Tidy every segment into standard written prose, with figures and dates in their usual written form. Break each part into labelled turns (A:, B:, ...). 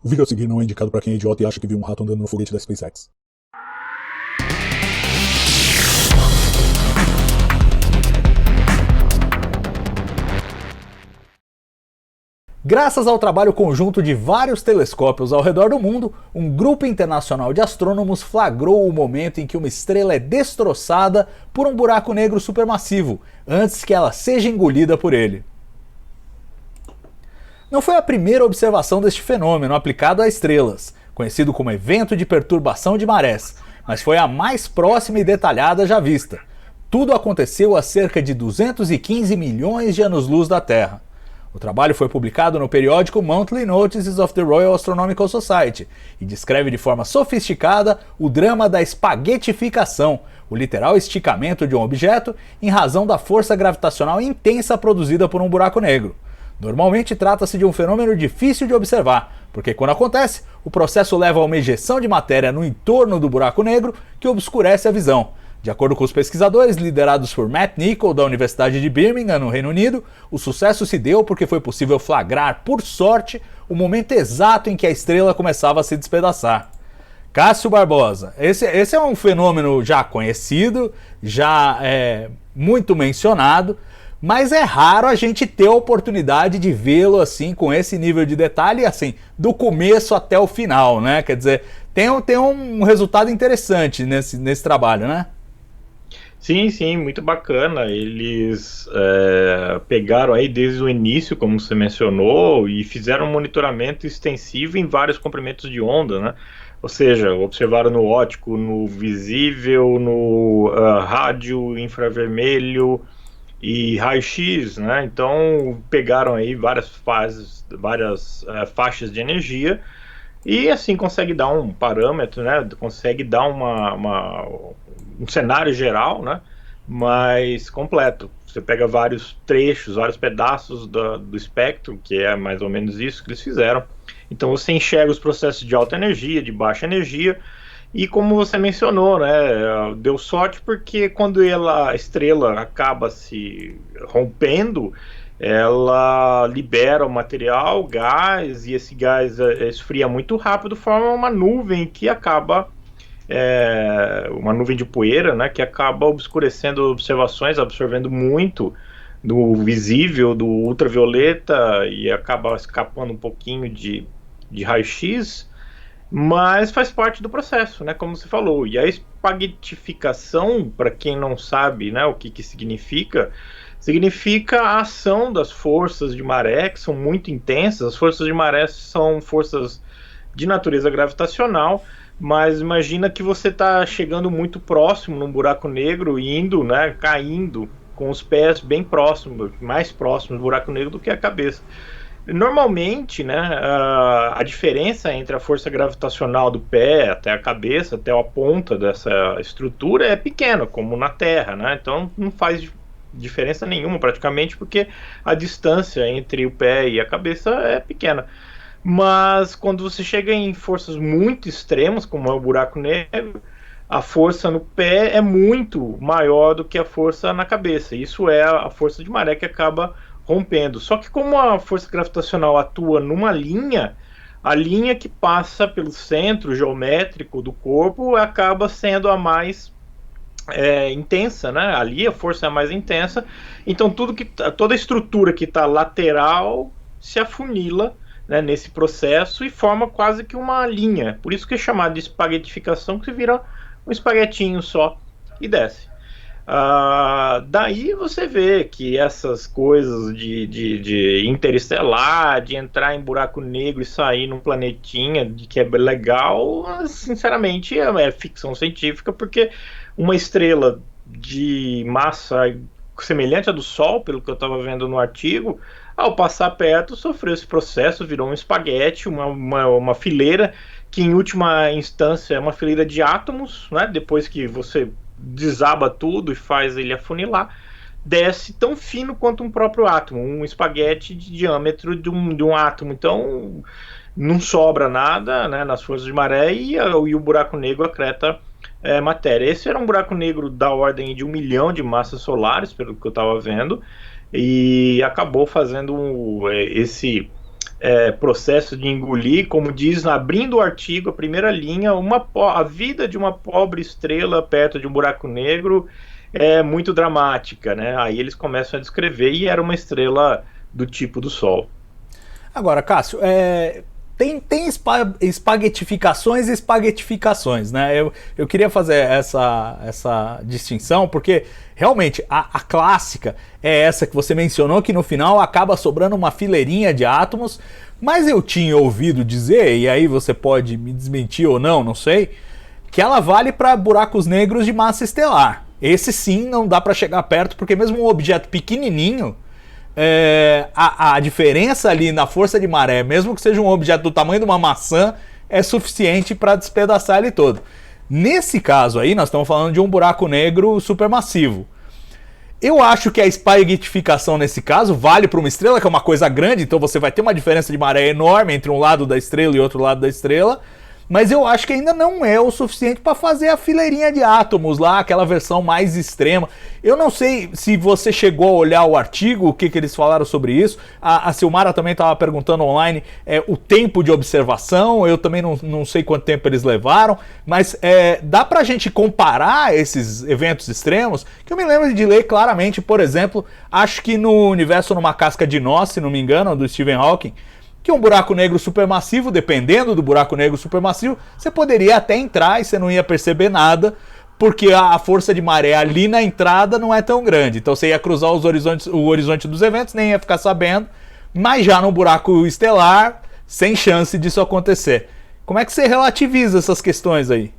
A: O vídeo a seguir não é indicado para quem é idiota e acha que viu um rato andando no foguete da SpaceX.
B: Graças ao trabalho conjunto de vários telescópios ao redor do mundo, um grupo internacional de astrônomos flagrou o momento em que uma estrela é destroçada por um buraco negro supermassivo, antes que ela seja engolida por ele. Não foi a primeira observação deste fenômeno aplicado a estrelas, conhecido como evento de perturbação de marés, mas foi a mais próxima e detalhada já vista. Tudo aconteceu a cerca de 215 milhões de anos-luz da Terra. O trabalho foi publicado no periódico Monthly Notices of the Royal Astronomical Society e descreve de forma sofisticada o drama da espaguetificação, o literal esticamento de um objeto em razão da força gravitacional intensa produzida por um buraco negro. Normalmente trata-se de um fenômeno difícil de observar, porque quando acontece, o processo leva a uma ejeção de matéria no entorno do buraco negro que obscurece a visão. De acordo com os pesquisadores liderados por Matt Nichol, da Universidade de Birmingham, no Reino Unido, o sucesso se deu porque foi possível flagrar, por sorte, o momento exato em que a estrela começava a se despedaçar. Cássio Barbosa, esse é um fenômeno já conhecido, já muito mencionado, mas é raro a gente ter a oportunidade de vê-lo assim, com esse nível de detalhe, assim, do começo até o final, né? Quer dizer, tem um resultado interessante nesse trabalho, né?
C: Sim, sim, muito bacana. Eles pegaram aí desde o início, como você mencionou, e fizeram um monitoramento extensivo em vários comprimentos de onda, né? Ou seja, observaram no óptico, no visível, no rádio, infravermelho e raio-x, né? Então pegaram aí várias fases, várias faixas de energia e assim consegue dar um parâmetro, né? Consegue dar um cenário geral, né? Mais completo. Você pega vários trechos, vários pedaços do espectro, que é mais ou menos isso que eles fizeram. Então você enxerga os processos de alta energia, de baixa energia, e como você mencionou, né, deu sorte porque quando a estrela acaba se rompendo, ela libera o material, gás, e esse gás esfria muito rápido, forma uma nuvem que acaba, uma nuvem de poeira, né, que acaba obscurecendo observações, absorvendo muito do visível, do ultravioleta, e acaba escapando um pouquinho de raio-x, mas faz parte do processo, né, como você falou. E a espaguetificação, para quem não sabe, né, o que significa a ação das forças de maré, que são muito intensas. As forças de maré são forças de natureza gravitacional, mas imagina que você está chegando muito próximo num buraco negro, indo, né, caindo com os pés bem próximos, mais próximos do buraco negro do que a cabeça. Normalmente, né, a diferença entre a força gravitacional do pé até a cabeça, até a ponta dessa estrutura é pequena, como na Terra, né? Então não faz diferença nenhuma praticamente, porque a distância entre o pé e a cabeça é pequena. Mas quando você chega em forças muito extremas, como é o buraco negro, a força no pé é muito maior do que a força na cabeça. Isso é a força de maré que acaba rompendo. Só que como a força gravitacional atua numa linha, a linha que passa pelo centro geométrico do corpo acaba sendo a mais intensa, né? Ali a força é a mais intensa. Então toda a estrutura que está lateral se afunila, né, nesse processo e forma quase que uma linha. Por isso que é chamado de espaguetificação, que vira um espaguetinho só e desce. Daí você vê que essas coisas de interestelar, de entrar em buraco negro e sair num planetinha, de que é legal, sinceramente é ficção científica, porque uma estrela de massa semelhante à do Sol, pelo que eu estava vendo no artigo, ao passar perto sofreu esse processo, virou um espaguete, uma fileira, que em última instância é uma fileira de átomos, né? Depois que você desaba tudo e faz ele afunilar, desce tão fino quanto um próprio átomo, um espaguete de diâmetro de um átomo. Então não sobra nada, né, nas forças de maré, e o buraco negro acreta matéria. Esse era um buraco negro da ordem de 1 milhão de massas solares, pelo que eu estava vendo, e acabou fazendo processo de engolir, como diz, abrindo o artigo, a primeira linha, a vida de uma pobre estrela perto de um buraco negro é muito dramática, né? Aí eles começam a descrever e era uma estrela do tipo do Sol.
B: Agora, Cássio, tem espaguetificações e espaguetificações, né? Eu queria fazer essa distinção, porque realmente a clássica é essa que você mencionou, que no final acaba sobrando uma fileirinha de átomos, mas eu tinha ouvido dizer, e aí você pode me desmentir ou não sei, que ela vale para buracos negros de massa estelar. Esse sim não dá para chegar perto, porque mesmo um objeto pequenininho, a diferença ali na força de maré, mesmo que seja um objeto do tamanho de uma maçã, é suficiente para despedaçar ele todo. Nesse caso aí, nós estamos falando de um buraco negro supermassivo. Eu acho que a espaguetificação nesse caso vale para uma estrela, que é uma coisa grande, então você vai ter uma diferença de maré enorme entre um lado da estrela e outro lado da estrela, mas eu acho que ainda não é o suficiente para fazer a fileirinha de átomos lá, aquela versão mais extrema. Eu não sei se você chegou a olhar o artigo, o que eles falaram sobre isso. A Silmara também estava perguntando online o tempo de observação, eu também não sei quanto tempo eles levaram, mas dá para a gente comparar esses eventos extremos, que eu me lembro de ler claramente, por exemplo, acho que no Universo numa Casca de Nós, se não me engano, do Stephen Hawking, que um buraco negro supermassivo, dependendo do buraco negro supermassivo, você poderia até entrar e você não ia perceber nada, porque a força de maré ali na entrada não é tão grande. Então você ia cruzar o horizonte dos eventos, nem ia ficar sabendo, mas já no buraco estelar, sem chance disso acontecer. Como é que você relativiza essas questões aí?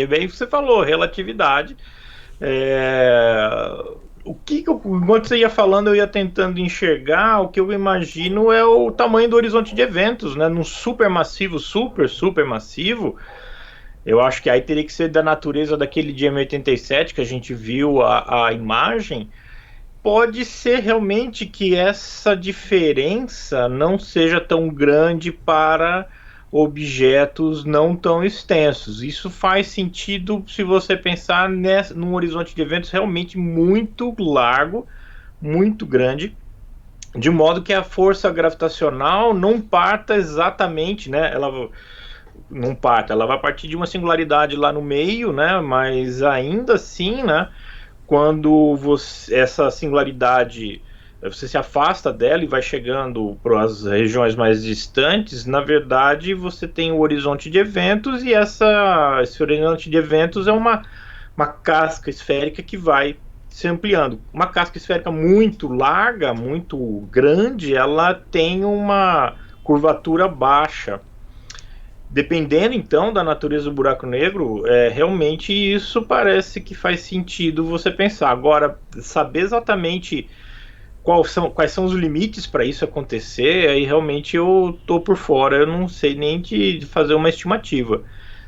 C: Bem, você falou, relatividade. Enquanto você ia falando, eu ia tentando enxergar. O que eu imagino é o tamanho do horizonte de eventos, né? Num supermassivo, supermassivo, eu acho que aí teria que ser da natureza daquele de M87 que a gente viu a imagem. Pode ser realmente que essa diferença não seja tão grande para objetos não tão extensos. Isso faz sentido se você pensar num horizonte de eventos realmente muito largo, muito grande, de modo que a força gravitacional não parta exatamente, né? Ela não parta, ela vai partir de uma singularidade lá no meio, né? Mas ainda assim, né? Quando essa singularidade, você se afasta dela e vai chegando para as regiões mais distantes, na verdade você tem o horizonte de eventos, e esse horizonte de eventos é uma casca esférica que vai se ampliando. Uma casca esférica muito larga, muito grande, ela tem uma curvatura baixa. Dependendo então da natureza do buraco negro, realmente isso parece que faz sentido você pensar. Agora, saber exatamente quais são os limites para isso acontecer, aí realmente eu tô por fora, eu não sei nem de fazer uma estimativa.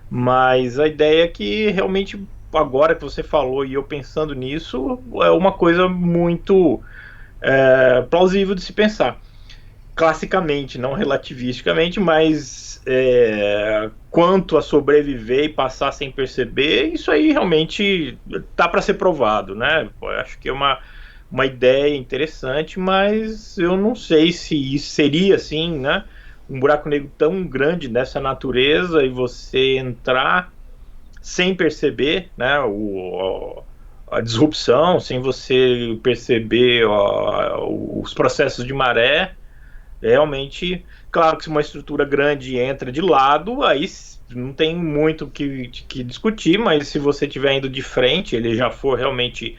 C: Mas a ideia é que realmente, agora que você falou e eu pensando nisso, é uma coisa muito plausível de se pensar. Classicamente, não relativisticamente, mas quanto a sobreviver e passar sem perceber, isso aí realmente tá para ser provado, né? Eu acho que é uma ideia interessante, mas eu não sei se isso seria assim, né? Um buraco negro tão grande dessa natureza e você entrar sem perceber, né? A disrupção, sem você perceber os processos de maré. Realmente, claro que se uma estrutura grande entra de lado, aí não tem muito que discutir, mas se você estiver indo de frente, ele já for realmente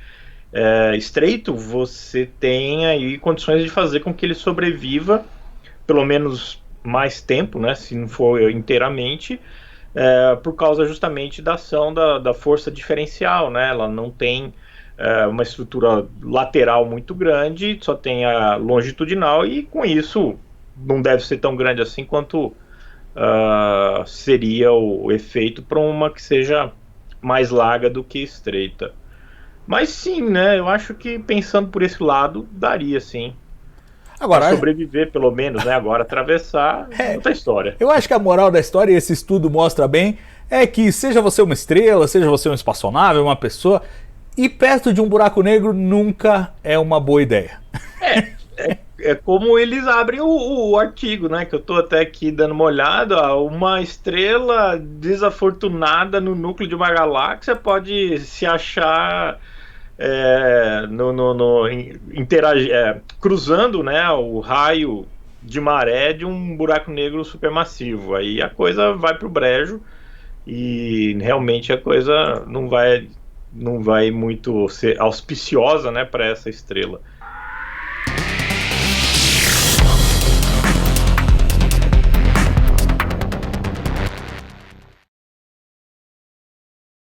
C: estreito, você tem aí condições de fazer com que ele sobreviva pelo menos mais tempo, né, se não for inteiramente, por causa justamente da ação da força diferencial, né? Ela não tem uma estrutura lateral muito grande, só tem a longitudinal, e com isso não deve ser tão grande assim quanto seria o efeito para uma que seja mais larga do que estreita. Mas sim, né? Eu acho que pensando por esse lado, daria sim. Agora, sobreviver pelo menos, né? Agora atravessar é outra história.
B: Eu acho que a moral da história, e esse estudo mostra bem, é que seja você uma estrela, seja você um espaçonave, uma pessoa, ir perto de um buraco negro nunca é uma boa ideia.
C: é como eles abrem o artigo, né? Que eu tô até aqui dando uma olhada. Ó, uma estrela desafortunada no núcleo de uma galáxia pode se achar cruzando, né, o raio de maré de um buraco negro supermassivo. Aí a coisa vai pro brejo e realmente a coisa não vai muito ser auspiciosa, né, para essa estrela.